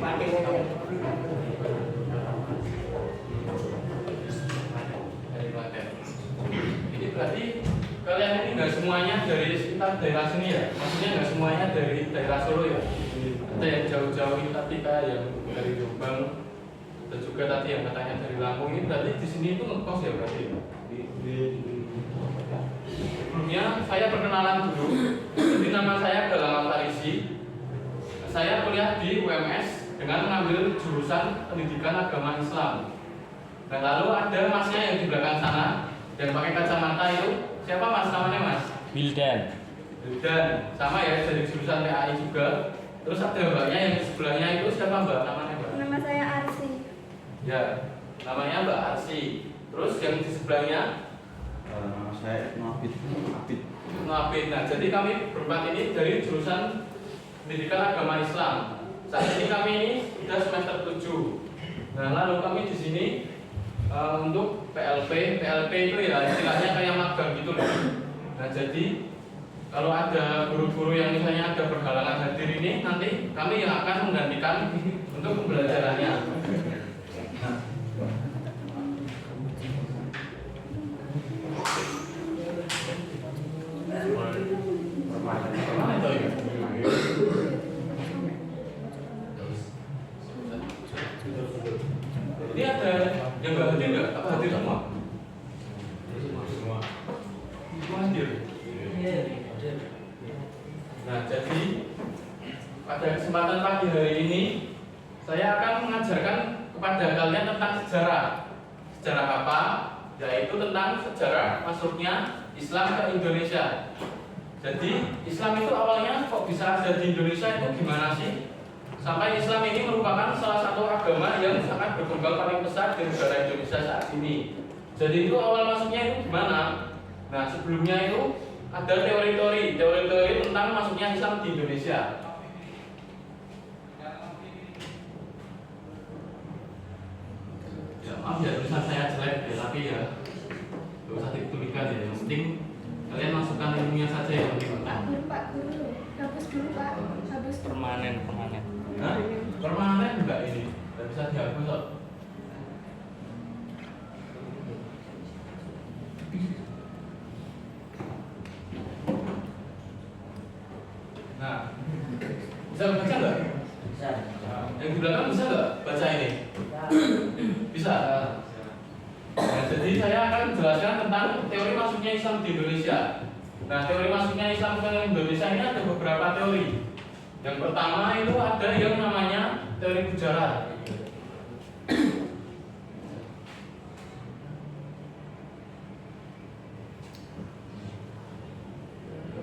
Ini berarti kalian ini nggak semuanya dari sekitar daerah sini ya? Maksudnya nggak semuanya dari daerah Solo ya? Ada yang jauh-jauh ini tadi kayak yang dari Jombang, dan juga tadi yang katanya dari Lampung. Ini berarti di sini itu ngekos ya berarti? Sebelumnya saya perkenalan dulu. Jadi nama saya adalah Farisi. Saya kuliah di UMS dengan mengambil jurusan Pendidikan Agama Islam. Dan lalu ada masnya yang di belakang sana dan pakai kacamata itu. Siapa mas namanya mas? Wildan. Wildan, sama ya dari jurusan PAI juga. Terus ada mbaknya yang di sebelahnya itu siapa mbak? Namanya mbak? Nama saya Arsi. Ya, namanya Mbak Arsi. Terus yang di sebelahnya? Nama saya Noabid. Noabid. Nah, jadi kami berempat ini dari jurusan Pendidikan Agama Islam. Saat ini kami ini sudah semester 7. Nah, lalu kami di sini untuk PLP itu ya istilahnya kayak magang gitu loh. Nah, jadi kalau ada guru-guru yang misalnya ada berhalangan hadir ini, nanti kami yang akan menggantikan untuk pembelajarannya. Nah, ini ada yang nggak hadir nggak? Apa hadir semua? Semua hadir. Nah, jadi pada kesempatan pagi hari ini saya akan mengajarkan kepada kalian tentang sejarah. Sejarah apa? Yaitu tentang sejarah masuknya Islam ke Indonesia. Jadi Islam itu awalnya kok bisa ada di Indonesia itu gimana sih? Sampai Islam ini merupakan salah satu agama yang sangat berkembang paling besar di negara Indonesia saat ini. Jadi itu awal masuknya itu gimana? Nah, sebelumnya itu ada teori-teori tentang masuknya Islam di Indonesia. Ya, maaf ya tulisan saya jelek ya, tapi ya nggak usah dituliskan ya. Yang penting kalian masukkan ilmunya saja yang penting. Pak Guru, hapus dulu Pak, hapus dulu. Permanen. Nah, permanen enggak ini? Nggak bisa dihapus kok. Nah, bisa baca nggak? Bisa. Yang di belakang bisa nggak baca ini? Bisa. Nah, jadi saya akan menjelaskan tentang teori masuknya Islam di Indonesia. Nah, teori masuknya Islam ke Indonesia ini ada beberapa teori. Yang pertama itu ada yang namanya teori Gujarat.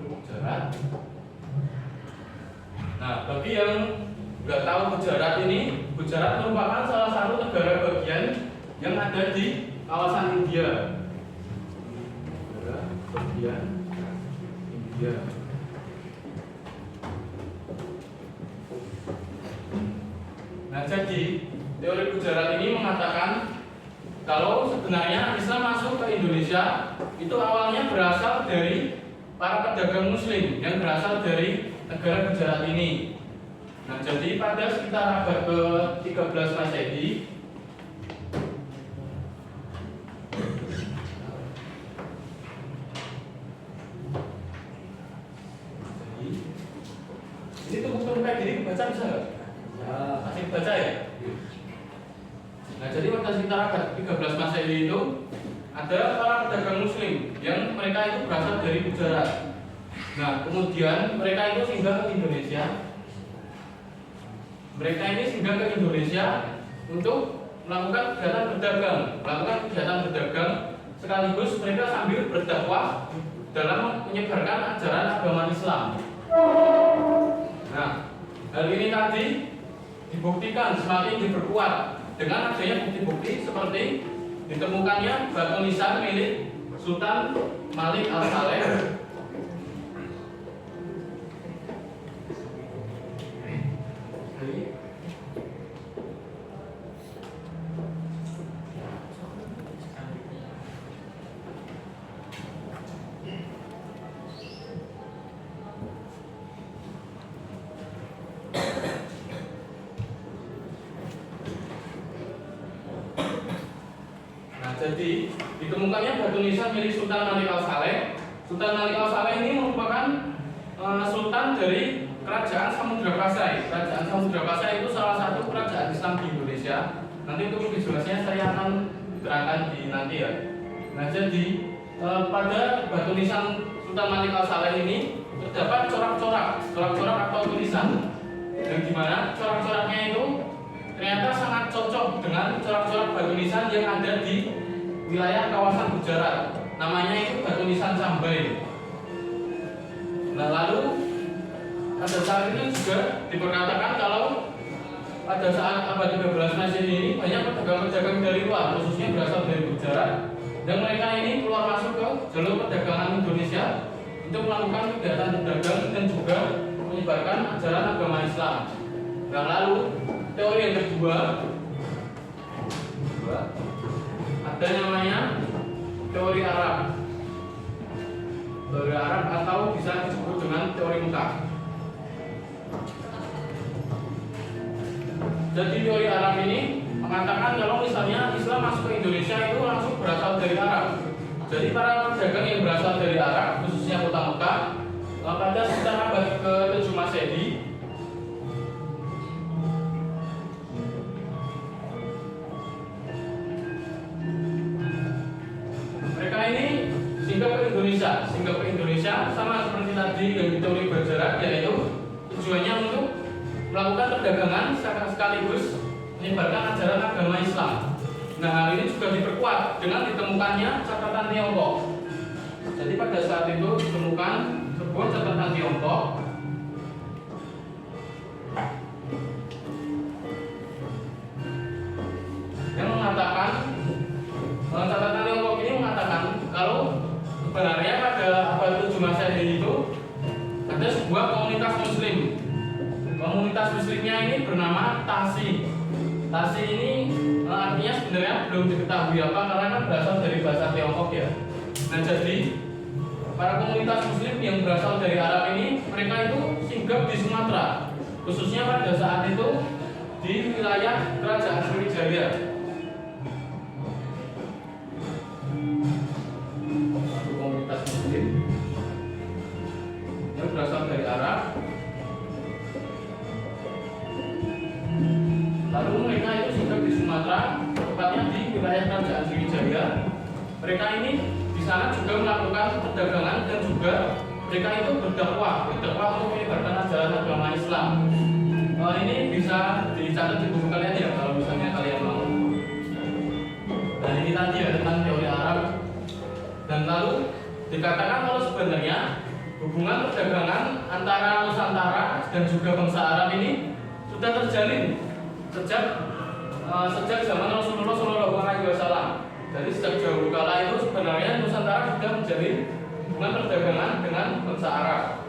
Gujarat. Nah, bagi yang nggak tahu Gujarat ini, Gujarat merupakan salah satu negara bagian yang ada di kawasan India. Negara bagian India. Nah, jadi teori Gujarat ini mengatakan kalau sebenarnya Islam masuk ke Indonesia itu awalnya berasal dari para pedagang Muslim yang berasal dari negara Gujarat ini. Nah, jadi pada sekitar abad ke-13 Masehi ini tuh kayak gini baca bisa nggak? Masih baca ya? Nah, jadi pada sekitar abad 13 Masehi itu ada para pedagang Muslim yang mereka itu berasal dari Gujarat. Nah, kemudian mereka itu singgah ke Indonesia. Mereka ini singgah ke Indonesia untuk melakukan kegiatan berdagang, sekaligus mereka sambil berdakwah dalam menyebarkan ajaran agama Islam. Nah, hal ini tadi dibuktikan semakin diperkuat dengan adanya bukti-bukti seperti ditemukannya batu nisan milik Sultan Malik Al-Saleh. jadi ditemukannya batu nisan milik Sultan Malik Al-Saleh. Sultan Malik Al-Saleh ini merupakan sultan dari Kerajaan Samudra Pasai. Kerajaan Samudra Pasai itu salah satu kerajaan Islam di Indonesia. Nanti untuk lebih jelasnya saya akan terangkan di nanti ya. Nah, jadi pada batu nisan Sultan Malik Al-Saleh ini terdapat corak-corak atau tulisan, yang dimana corak-coraknya itu ternyata sangat cocok dengan corak-corak batu nisan yang ada di wilayah kawasan Gujarat. Namanya itu batu nisan Sambai. Nah, lalu pada saat ini juga diperkatakan kalau pada saat abad 13 Masehi ini banyak pedagang-pedagang dari luar, khususnya berasal dari Gujarat, dan mereka ini keluar masuk ke jalur perdagangan Indonesia untuk melakukan kegiatan berdagang dan juga menyebarkan ajaran agama Islam. Nah, lalu teori yang kedua ada namanya teori Arab. Teori Arab atau bisa disebut dengan teori Mekah. Jadi teori Arab ini mengatakan kalau misalnya Islam masuk ke Indonesia itu langsung berasal dari Arab. Jadi para pedagang yang berasal dari Arab, khususnya kota Mekah, pada sekitar abad ke-7 Masehi, mereka ini singgah ke Indonesia sama seperti tadi yang teori berjarak, yaitu tujuannya untuk melakukan perdagangan sekaligus menyebarkan ajaran agama Islam. Nah, hal ini juga diperkuat dengan ditemukannya catatan Tiongkok. Jadi pada saat itu ditemukan sebuah catatan Tiongkok yang mengatakan, catatan Tiongkok ini mengatakan kalau sebenarnya pada abad 7 Masehi itu ada sebuah komunitas Muslim. Komunitas Muslimnya ini bernama Tasi. Tasi ini artinya sebenarnya belum diketahui apa, karena kan berasal dari bahasa Tiongkok ya. Nah, jadi para komunitas Muslim yang berasal dari Arab ini, mereka itu singgah di Sumatera, khususnya pada saat itu di wilayah Kerajaan Sriwijaya. Komunitas Muslim yang berasal dari Arab, lalu mereka itu singgah di Sumatera, tepatnya di wilayah Kerajaan Sriwijaya. Mereka ini di sana juga melakukan perdagangan dan juga mereka itu berdakwah untuk menyebarkan ajaran agama Islam. Ini bisa dicatat di buku kalian ya kalau misalnya kalian mau. Dan ini tadi ya tentang teori Arab. Dan lalu dikatakan kalau sebenarnya hubungan perdagangan antara Nusantara dan juga bangsa Arab ini sudah terjalin sejak zaman Rasulullah SAW. Jadi sejak jauh kala itu sebenarnya Nusantara sudah menjalin hubungan perdagangan dengan bangsa Arab.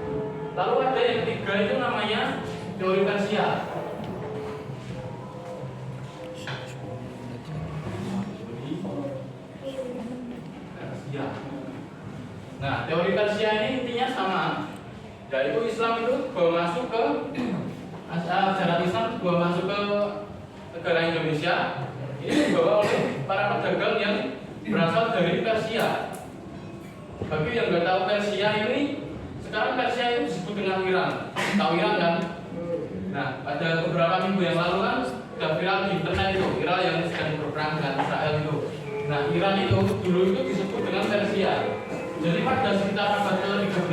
Lalu ada yang ketiga itu namanya teori Persia. Nah, teori Persia ini intinya sama, yaitu Islam itu bawa masuk ke ajaran Islam bawa masuk ke negara Indonesia. Ini dibawa oleh para pedagang yang berasal dari Persia. Bagi yang nggak tahu Persia ini, sekarang Persia itu disebut dengan Iran. Tahu Iran kan? Nah, pada beberapa minggu yang lalu kan sudah viral di internet itu, Iran yang sedang berperang dengan Israel itu. Nah, Iran itu dulu itu disebut dengan Persia. Jadi pada sekitar abad ke-13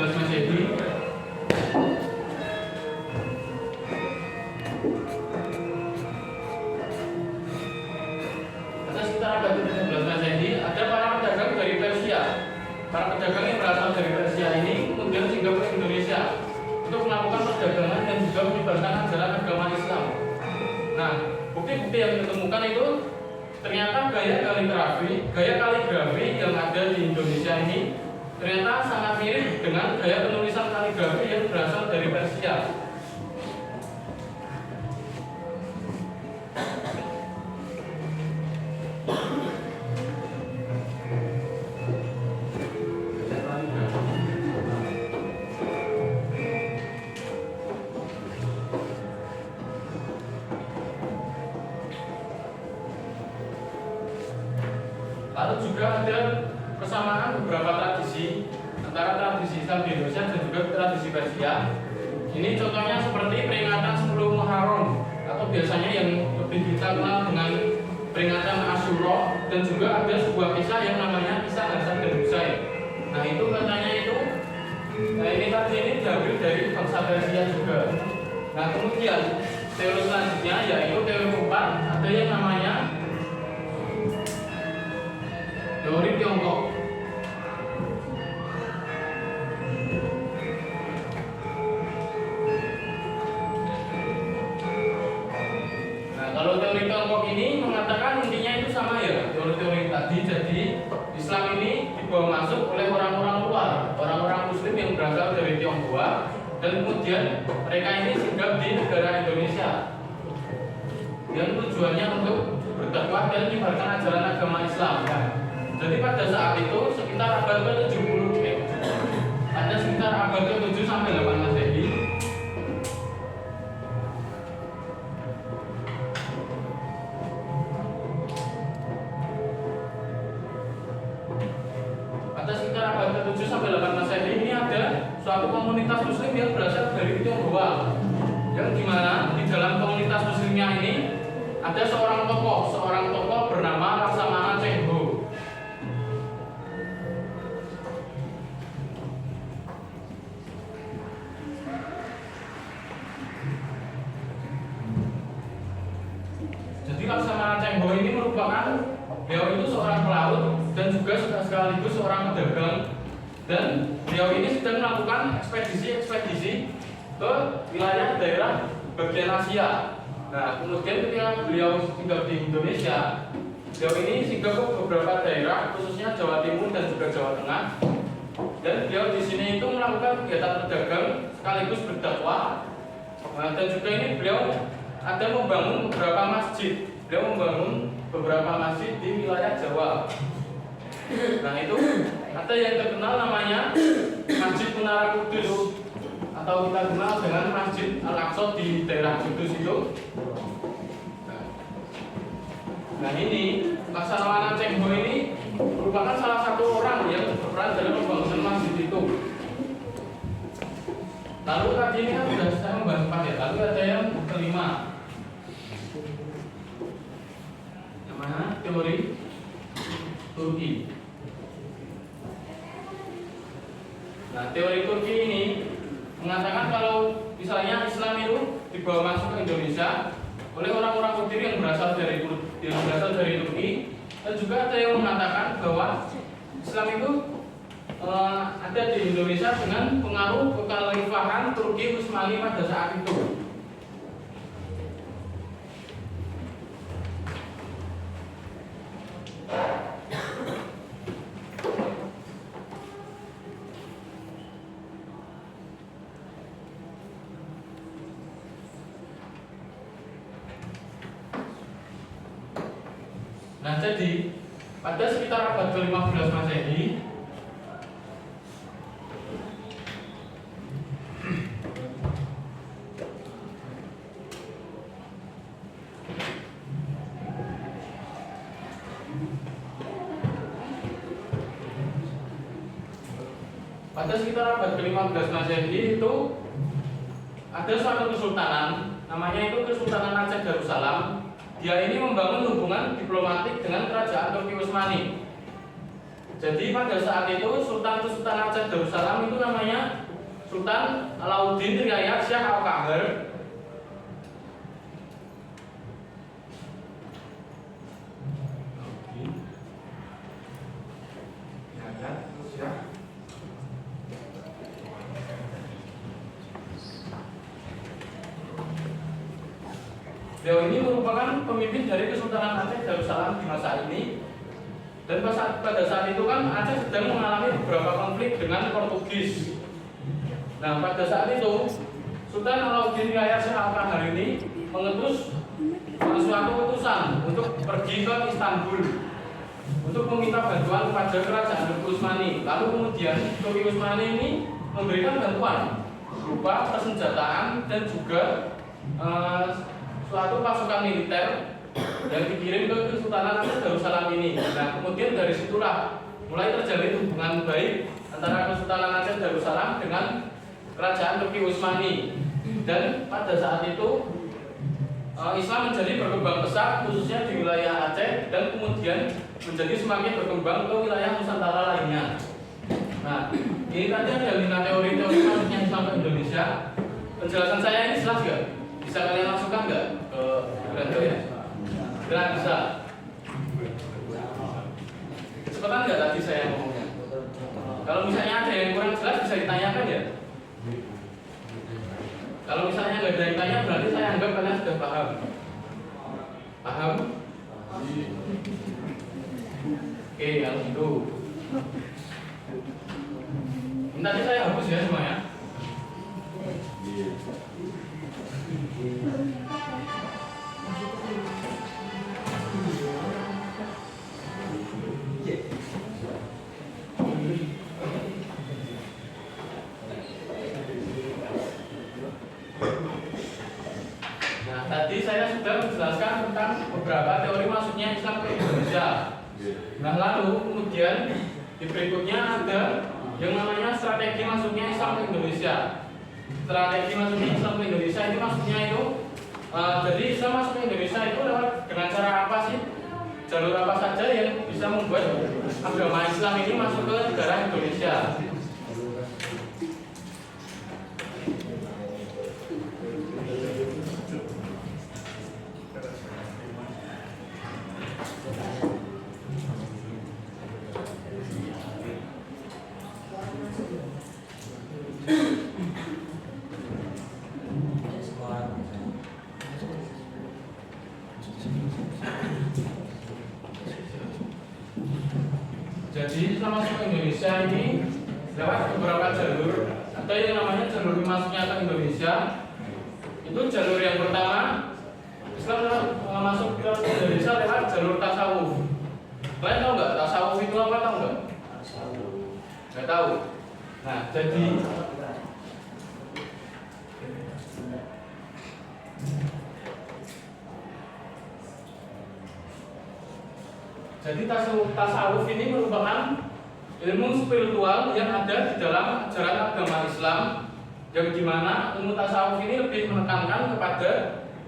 Masehi, ada para pedagang dari Persia. Para pedagang yang berasal dari Persia ini kemudian singgah ke Indonesia untuk melakukan perdagangan dan juga menyebarkan ajaran agama Islam. Nah, bukti-bukti yang ditemukan itu ternyata gaya kaligrafi yang ada di Indonesia ini ternyata sangat mirip dengan gaya penulisan kaligrafi yang berasal dari Persia. Lalu juga ada persamaan beberapa tradisi antara tradisi Islam di Indonesia dan juga tradisi Persia. Ini contohnya seperti peringatan 10 Muharram atau biasanya yang lebih kita kenal dengan peringatan Asyura, dan juga ada sebuah kisah yang namanya kisah Hasan dan Husain. Nah itu katanya itu, ini tadi ini diambil dari bangsa Persia juga. Nah kemudian teori selanjutnya yaitu teori keempat, ada yang namanya teori Tiongkok. Nah kalau teori Tiongkok ini mengatakan intinya itu sama ya teori-teori tadi. Jadi Islam ini dibawa masuk oleh orang-orang luar, orang-orang Muslim yang berasal dari Tionghoa, dan kemudian mereka ini singgah di negara Indonesia yang tujuannya untuk berdakwah dan menyebarkan ajaran agama Islam. Nah, jadi pada saat itu sekitar abad ke-70, ada sekitar abad ke-7 sampai 8 Masehi. Pada sekitar abad ke-7 sampai 8 Masehi ini ada suatu komunitas Muslim yang berasal dari Tionghoa, yang dimana di dalam komunitas Muslimnya ini ada seorang tokoh bernama Laksamana Cheng Ho. Jadi Laksamana Cheng Ho ini merupakan, beliau itu seorang pelaut dan juga sekaligus seorang pedagang, dan beliau ini sedang melakukan ekspedisi ke wilayah daerah bagian Asia. Nah, kemudian ketika beliau tinggal di Indonesia, beliau ini singgah ke beberapa daerah, khususnya Jawa Timur dan juga Jawa Tengah. Dan beliau di sini itu melakukan kegiatan pedagang sekaligus berdakwah. Nah, dan juga ini beliau ada membangun beberapa masjid. Beliau membangun beberapa masjid di wilayah Jawa. Nah, itu ada yang terkenal namanya Masjid Menara Kudus, atau kita kenal dengan Masjid Al-Aqsa di daerah Kudus itu. Nah ini Laksamana Cheng Ho ini merupakan salah satu orang yang berperan dalam pembangunan masjid itu. Lalu tadi ini kan sudah saya membahas 4 ya. Lalu ada yang kelima, namanya teori Turki. Nah teori Turki ini mengatakan kalau misalnya Islam itu dibawa masuk ke Indonesia oleh orang-orang Qibti yang berasal dari Turki, dan juga ada yang mengatakan bahwa Islam itu ada di Indonesia dengan pengaruh kekhalifahan Turki Utsmani pada saat itu. Nah jadi pada sekitar abad ke-15 Masehi itu ada suatu kesultanan, namanya itu Kesultanan Aceh Darussalam. Dia ini membangun hubungan diplomatik dengan kerajaan Turki Utsmani. Jadi pada saat itu Sultan Aceh Darussalam itu namanya Sultan Alauddin Riayat Shah Al-Kahar. Beliau ini merupakan pemimpin dari Kesultanan Aceh Darussalam di masa ini. Dan pada saat itu kan Aceh sedang mengalami beberapa konflik dengan Portugis. Nah pada saat itu Sultan Alauddin Riayat Shah Al-Kahar ini mengutus suatu utusan untuk pergi ke Istanbul untuk meminta bantuan kepada kerajaan Turki Utsmani. Lalu kemudian Turki Utsmani ini memberikan bantuan berupa persenjataan dan juga suatu pasukan militer yang dikirim ke Kesultanan Darussalam ini. Nah, kemudian dari situlah mulai terjalin hubungan baik antara Kesultanan Darussalam dengan Kerajaan Turki Utsmani. Dan pada saat itu Islam menjadi berkembang pesat khususnya di wilayah Aceh dan kemudian menjadi semakin berkembang ke wilayah Nusantara lainnya. Nah, ini tadi ada 5 teori-teori masuknya Islam ke Indonesia. Penjelasan saya ini jelas nggak? Bisa kalian masukkan nggak ke Brando ya? Tidak bisa. Kecepatan nggak tadi saya ngomongnya? Kalau misalnya ada yang kurang jelas bisa ditanyakan ya. Kalau misalnya nggak ada yang tanya berarti saya anggap kalian sudah paham. Paham? Oke, kalau gitu. Ini tadi saya hapus ya semuanya. Nah, tadi saya sudah menjelaskan tentang beberapa teori masuknya Islam ke Indonesia. Nah, lalu kemudian di berikutnya ada yang namanya strategi masuknya Islam ke Indonesia. Strategi masuknya Islam ke Indonesia itu maksudnya itu jadi Islam masuk ke Indonesia itu lewat dengan cara apa sih? Jalur apa saja yang bisa membuat agama Islam ini masuk ke negara Indonesia? Jadi Islam masuk ke Indonesia ini lewat beberapa jalur. Ada yang namanya jalur masuknya ke Indonesia. Itu jalur yang pertama, Islam masuk ke Indonesia lewat jalur tasawuf. Kalian tahu nggak tasawuf itu apa? Tahu nggak? Nggak tahu. Nah, jadi tasawuf ini merupakan ilmu spiritual yang ada di dalam ajaran agama Islam, yang dimana ilmu tasawuf ini lebih menekankan kepada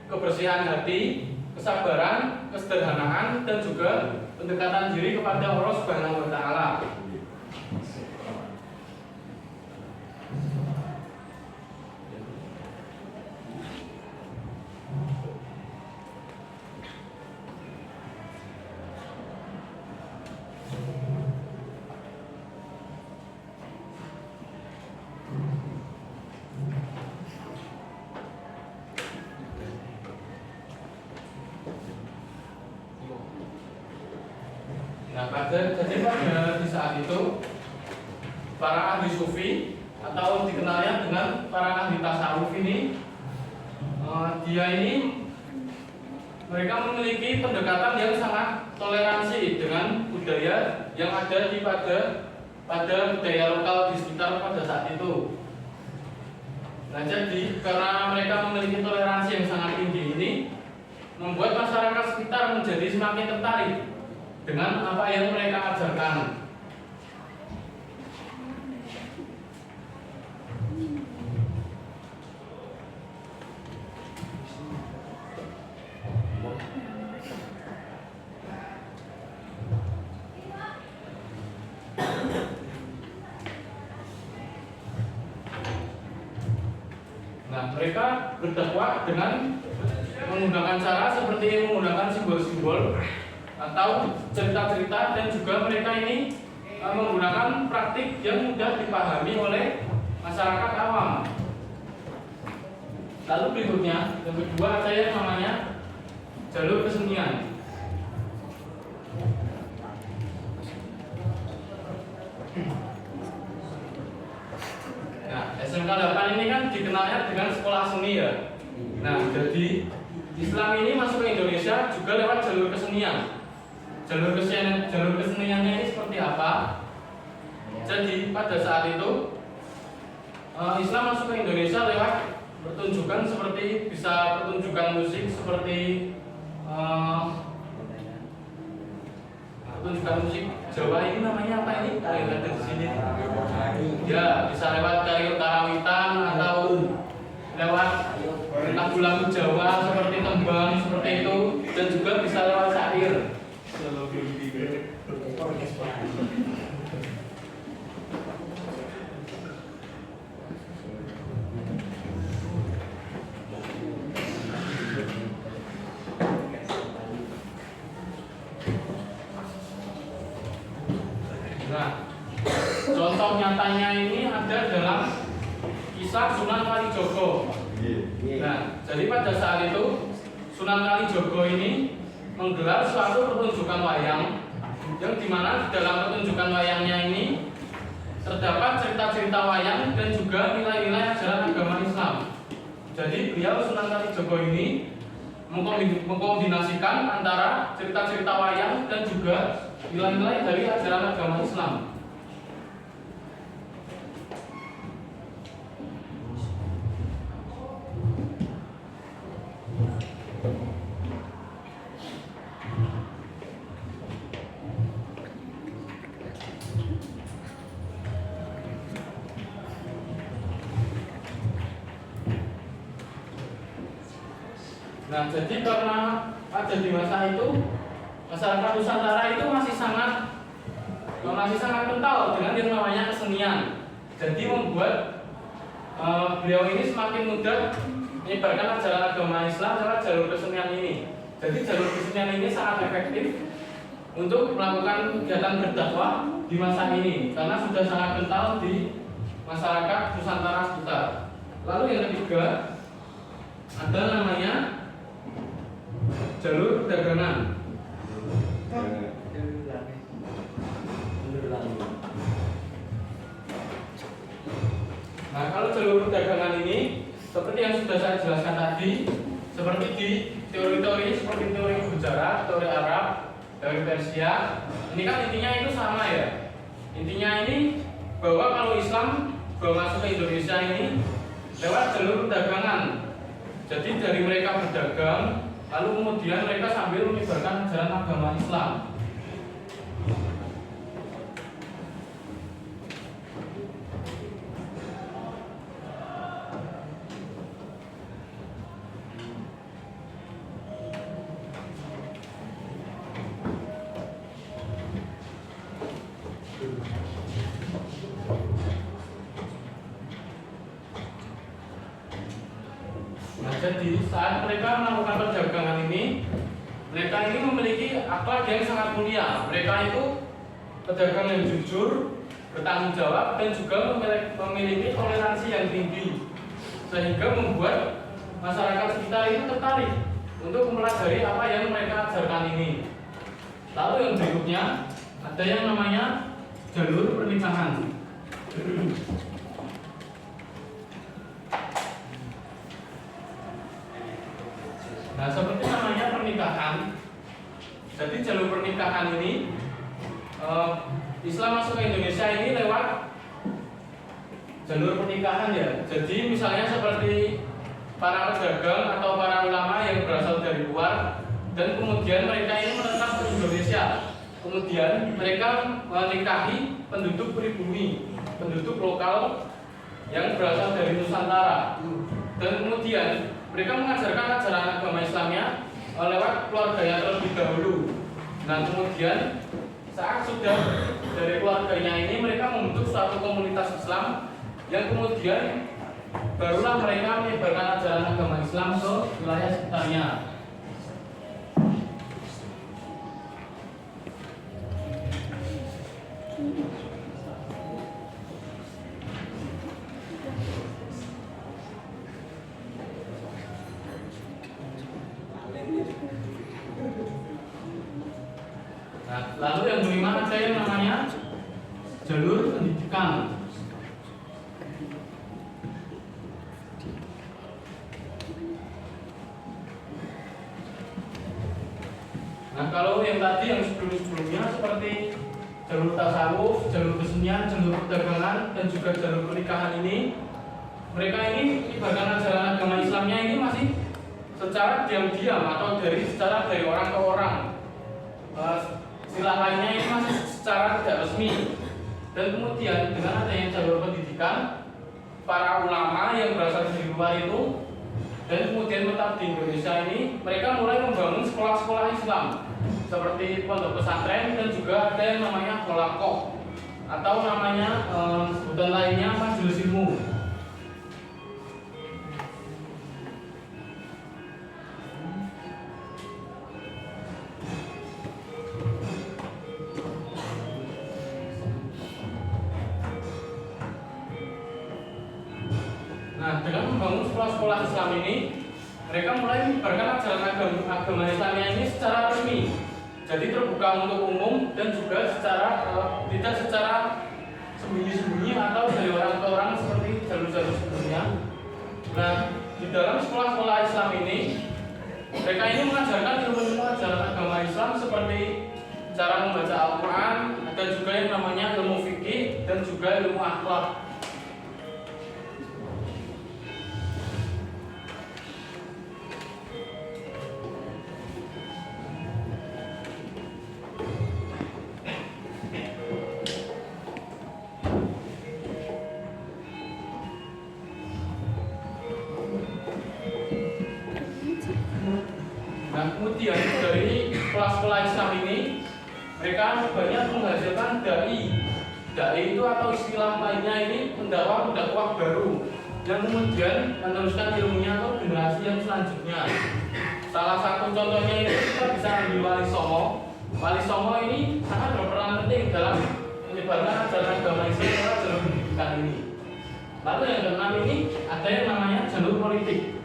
kebersihan hati, kesabaran, kesederhanaan, dan juga pendekatan diri kepada Allah Subhanahu wa Ta'ala. Nah, jadi pada di saat itu para ahli sufi atau dikenalnya dengan para ahli tasawuf ini, mereka memiliki pendekatan yang sangat toleransi dengan budaya yang ada pada budaya lokal di sekitar pada saat itu. Nah, jadi karena mereka memiliki toleransi yang sangat tinggi ini, membuat masyarakat sekitar menjadi semakin tertarik dengan apa yang mereka ajarkan. Nah, mereka berdakwah dengan menggunakan cara seperti menggunakan simbol-simbol atau cerita-cerita, dan juga mereka ini menggunakan praktik yang mudah dipahami oleh masyarakat awam. Lalu berikutnya, yang kedua ada yang namanya jalur kesenian. Nah, SMK 8 ini kan dikenalnya dengan sekolah seni ya. Nah, jadi Islam ini masuk ke Indonesia juga lewat jalur kesenian. Jalur keseniannya ini seperti apa? Jadi pada saat itu Islam masuk ke Indonesia lewat pertunjukan, seperti bisa pertunjukan musik seperti pertunjukan musik Jawa ini namanya apa ini? Kalau yang ada di sini. Ya, bisa lewat karawitan atau lewat lagu-lagu Jawa seperti tembang seperti itu, dan juga bisa lewat syair. Nah, contoh nyatanya ini ada dalam kisah Sunan Kalijogo. Nah, jadi pada saat itu Sunan Kalijogo ini menggelar suatu pertunjukan wayang, yang dimana dalam pertunjukan wayangnya ini terdapat cerita-cerita wayang dan juga nilai-nilai ajaran agama Islam. Jadi beliau Sunan Kalijogo ini mengkombinasikan antara cerita-cerita wayang dan juga nilai-nilai dari ajaran agama Islam. Nah, jadi karena ada di masa itu masyarakat Nusantara itu masih sangat kental dengan yang namanya kesenian. Jadi membuat beliau ini semakin mudah menyebarkan ajaran agama Islam lewat jalur kesenian ini. Jadi jalur kesenian ini sangat efektif untuk melakukan kegiatan berdakwah di masa ini karena sudah sangat kental di masyarakat Nusantara sekitar. Lalu yang ketiga ada namanya jalur perdagangan. Nah, kalau jalur perdagangan ini seperti yang sudah saya jelaskan tadi, seperti di teori-teori seperti teori Gujarat, teori Arab, teori Persia, ini kan intinya itu sama ya. Intinya ini bahwa kalau Islam bawa masuk ke Indonesia ini lewat jalur perdagangan. Jadi dari mereka berdagang, lalu kemudian mereka sambil menyebarkan ajaran agama Islam. Nah, jadi saat mereka melakukan perdagangan ini, mereka ini memiliki akhlak yang sangat mulia. Mereka itu pedagang yang jujur, bertanggung jawab, dan juga memiliki toleransi yang tinggi, sehingga membuat masyarakat sekitar itu tertarik untuk mempelajari apa yang mereka ajarkan ini. Lalu yang berikutnya ada yang namanya jalur pernikahan. Nah, seperti namanya pernikahan. Jadi jalur pernikahan ini Islam masuk ke Indonesia ini lewat jalur pernikahan ya. Jadi misalnya seperti para pedagang atau para ulama yang berasal dari luar dan kemudian mereka ini menetap di Indonesia. Kemudian mereka menikahi penduduk pribumi, penduduk lokal yang berasal dari Nusantara. Dan kemudian mereka mengajarkan ajaran agama Islamnya lewat keluarganya terlebih dahulu. Nah, kemudian saat sudah dari keluarganya ini mereka membentuk suatu komunitas Islam yang kemudian barulah mereka menyebarkan ajaran agama Islam ke wilayah sekitarnya. Nah, lalu yang kelima ada yang namanya jalur pendidikan. Nah, kalau yang tadi yang sebelumnya seperti jalur tasawuf, jalur kesenian, jalur perdagangan, dan juga jalur pernikahan ini, mereka ini ibaratkan ajaran agama Islamnya ini masih secara diam-diam atau secara dari orang ke orang. Istilah lainnya ini masih secara tidak resmi. Dan kemudian dengan adanya jalur pendidikan, para ulama yang berasal dari luar itu dan kemudian tetap di Indonesia ini, mereka mulai membangun sekolah-sekolah Islam seperti pondok pesantren dan juga ada yang namanya holaqoh atau namanya sebutan lainnya majelis ilmu. Nah, dengan membangun sekolah-sekolah Islam ini, mereka mulai menyebarkan ajaran agama Islamnya ini secara resmi. Jadi terbuka untuk umum dan juga tidak secara sembunyi-sembunyi atau dari orang ke orang seperti jalur-jalur sebelumnya. Nah, di dalam sekolah-sekolah Islam ini, mereka ini mengajarkan ilmu-ilmu ajaran agama Islam seperti cara membaca Al-Quran, ada juga yang namanya ilmu fikih dan juga ilmu akhlak. Nah, kemudian dari sekolah-sekolah Islam ini, mereka banyak menghasilkan dai. Dai itu atau istilah lainnya ini pendakwah baru yang kemudian meneruskan ilmunya ke generasi yang selanjutnya. Salah satu contohnya ini kita bisa ambil Wali Songo. Wali Songo ini sangat berperan penting dalam menyebarkan ajaran agama Islam lewat jalur pendidikan ini. Lalu yang keenam ini ada yang namanya jalur politik.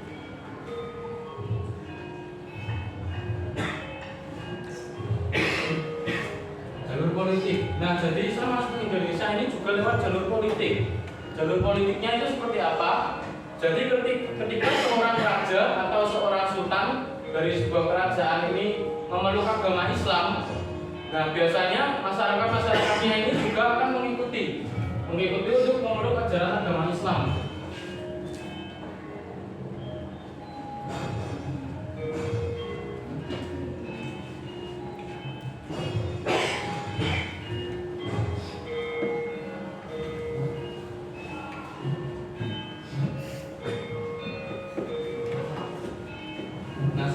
Politik. Nah, jadi Islam masuk ke Indonesia ini juga lewat jalur politik. Jalur politiknya itu seperti apa? Jadi ketika seorang raja atau seorang sultan dari sebuah kerajaan ini memeluk agama Islam, nah biasanya masyarakat-masyarakatnya ini juga akan mengikuti untuk memeluk ajaran agama Islam.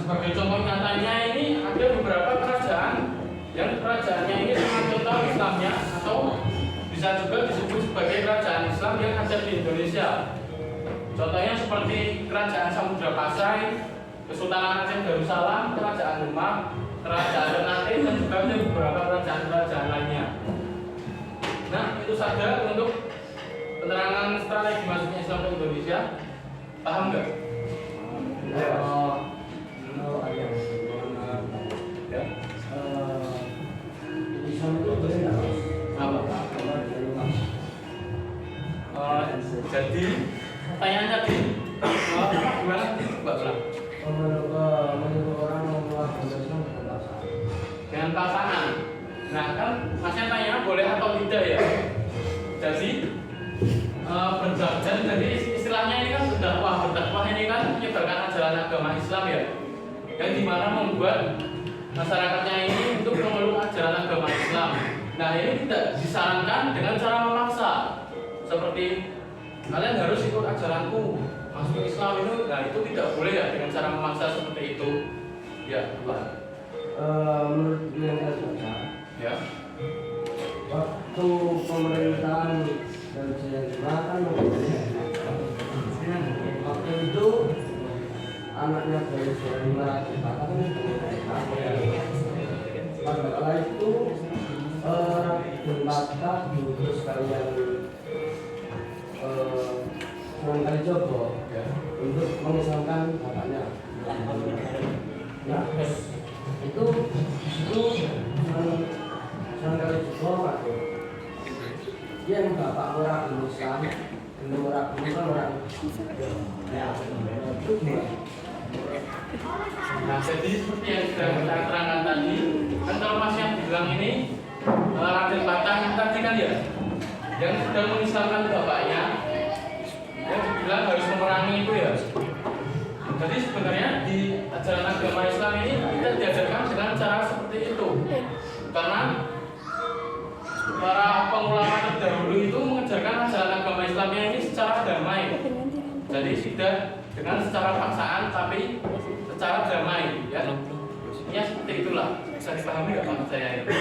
Sebagai contoh nyatanya ini ada beberapa kerajaan yang kerajaannya ini sangat total Islamnya atau bisa juga disebut sebagai kerajaan Islam yang ada di Indonesia. Contohnya seperti Kerajaan Samudra Pasai, Kesultanan Aceh Darussalam, Kerajaan Demak, Kerajaan Ternate dan juga ada beberapa kerajaan-kerajaan lainnya. Nah, itu saja untuk penerangan strategi masuknya Islam ke Indonesia. Paham nggak? Jadi pertanyaan tadi gimana? Mbak Blang? Menurut orang membuat Islam dengan pasangan. Nah kan masnya tanya boleh atau tidak ya. Jadi berdakwah, jadi istilahnya ini kan berdakwah ini kan menyebarkan ajaran agama Islam ya, yang dimana membuat masyarakatnya ini untuk memeluk ajaran agama Islam. Nah ini tidak disarankan dengan cara memaksa seperti kalian harus ikut ajaranku masuk ke Islam itu. Nah itu tidak boleh ya dengan cara memaksa seperti itu ya. Menurut yang saya baca Ya. waktu pemerintahan dan saya kan waktu itu anaknya dari 500 kakak kan pada kala itu Jembatan terus kalian Sunan Kalijogo Ya. untuk mengislamkan bapaknya. Nah, itu Sunan Kalijogo dia yang bapak orang Islam, orang Nah jadi seperti yang sudah kita terangkan tadi, kan kalau Mas yang bilang ini Raden Patah yang tadi kan ya, yang sudah mengislamkan bapaknya, yang dibilang harus memerangi itu ya. Jadi sebenarnya di sudah dengan secara paksaan tapi secara damai ya. Ya seperti itulah. Bisa dipahami nggak maksud saya itu?